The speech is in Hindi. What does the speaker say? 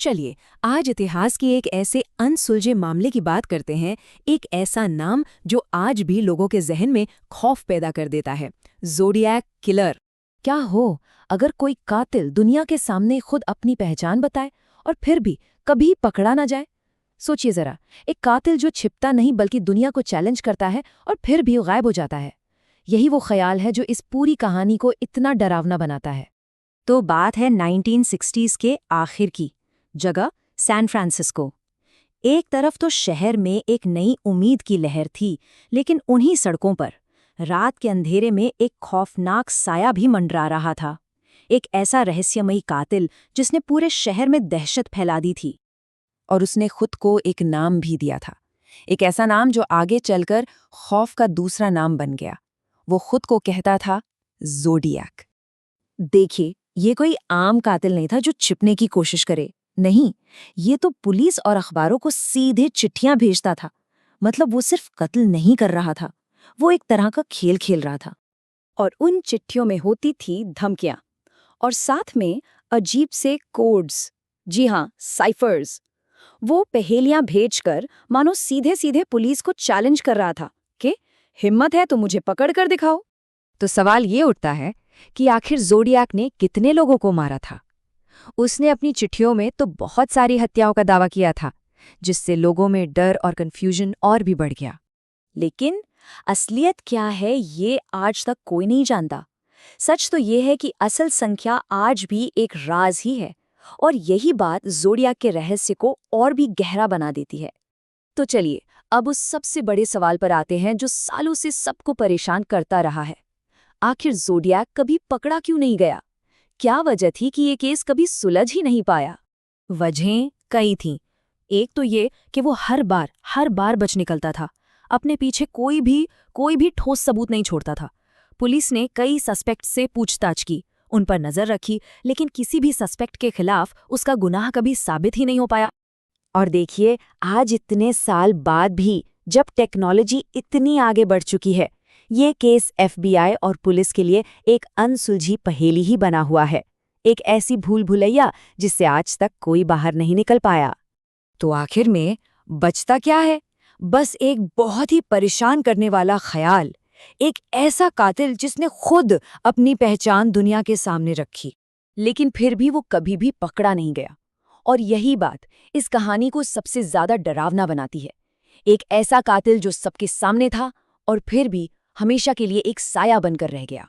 चलिए आज इतिहास के एक ऐसे अनसुलझे मामले की बात करते हैं। एक ऐसा नाम जो आज भी लोगों के जहन में खौफ पैदा कर देता है, ज़ोडिएक किलर। क्या हो अगर कोई कातिल दुनिया के सामने खुद अपनी पहचान बताए और फिर भी कभी पकड़ा ना जाए। सोचिए जरा, एक कातिल जो छिपता नहीं बल्कि दुनिया को चैलेंज करता है और फिर भी गायब हो जाता है। यही वो ख्याल है जो इस पूरी कहानी को इतना डरावना बनाता है। तो बात है 1960s के आखिर की। जगह सैन फ्रांसिस्को। एक तरफ तो शहर में एक नई उम्मीद की लहर थी, लेकिन उन्हीं सड़कों पर रात के अंधेरे में एक खौफनाक साया भी मंडरा रहा था। एक ऐसा रहस्यमयी कातिल जिसने पूरे शहर में दहशत फैला दी थी। और उसने खुद को एक नाम भी दिया था, एक ऐसा नाम जो आगे चलकर खौफ का दूसरा नाम बन गया। वो खुद को कहता था ज़ोडिएक। देखिए, ये कोई आम कातिल नहीं था जो छिपने की कोशिश करे। नहीं, ये तो पुलिस और अखबारों को सीधे चिट्ठियां भेजता था। मतलब वो सिर्फ कत्ल नहीं कर रहा था, वो एक तरह का खेल खेल रहा था। और उन चिट्ठियों में होती थी धमकियां, और साथ में अजीब से कोड्स। जी हाँ, साइफर्स। वो पहेलियां भेजकर मानो सीधे सीधे पुलिस को चैलेंज कर रहा था कि हिम्मत है तो मुझे पकड़ कर दिखाओ। तो सवाल ये उठता है कि आखिर ज़ोडिएक ने कितने लोगों को मारा था। उसने अपनी चिट्ठियों में तो बहुत सारी हत्याओं का दावा किया था, जिससे लोगों में डर और कंफ्यूजन और भी बढ़ गया। लेकिन असलियत क्या है ये आज तक कोई नहीं जानता। सच तो ये है कि असल संख्या आज भी एक राज ही है, और यही बात ज़ोडिएक के रहस्य को और भी गहरा बना देती है। तो चलिए अब उस सबसे बड़े सवाल पर आते हैं जो सालों से सबको परेशान करता रहा है। आखिर ज़ोडिएक कभी पकड़ा क्यों नहीं गया? क्या वजह थी कि ये केस कभी सुलझ ही नहीं पाया? वजहें कई थीं। एक तो ये कि वो हर बार बच निकलता था। अपने पीछे कोई भी ठोस सबूत नहीं छोड़ता था। पुलिस ने कई सस्पेक्ट से पूछताछ की, उन पर नजर रखी, लेकिन किसी भी सस्पेक्ट के खिलाफ उसका गुनाह कभी साबित ही नहीं हो पाया। और देखिए, आज इतने साल बाद भी जब टेक्नोलॉजी इतनी आगे बढ़ चुकी है, ये केस FBI और पुलिस के लिए एक अनसुलझी पहेली ही बना हुआ है। एक ऐसी भूल भुलैया जिससे आज तक कोई बाहर नहीं निकल पाया। तो आखिर में बचता क्या है? बस एक बहुत ही परेशान करने वाला ख्याल, एक ऐसा कातिल जिसने खुद अपनी पहचान दुनिया के सामने रखी, लेकिन फिर भी वो कभी भी पकड़ा नहीं गया। और यही बात इस कहानी को सबसे ज्यादा डरावना बनाती है। एक ऐसा कातिल जो सबके सामने था और फिर भी हमेशा के लिए एक साया बनकर रह गया।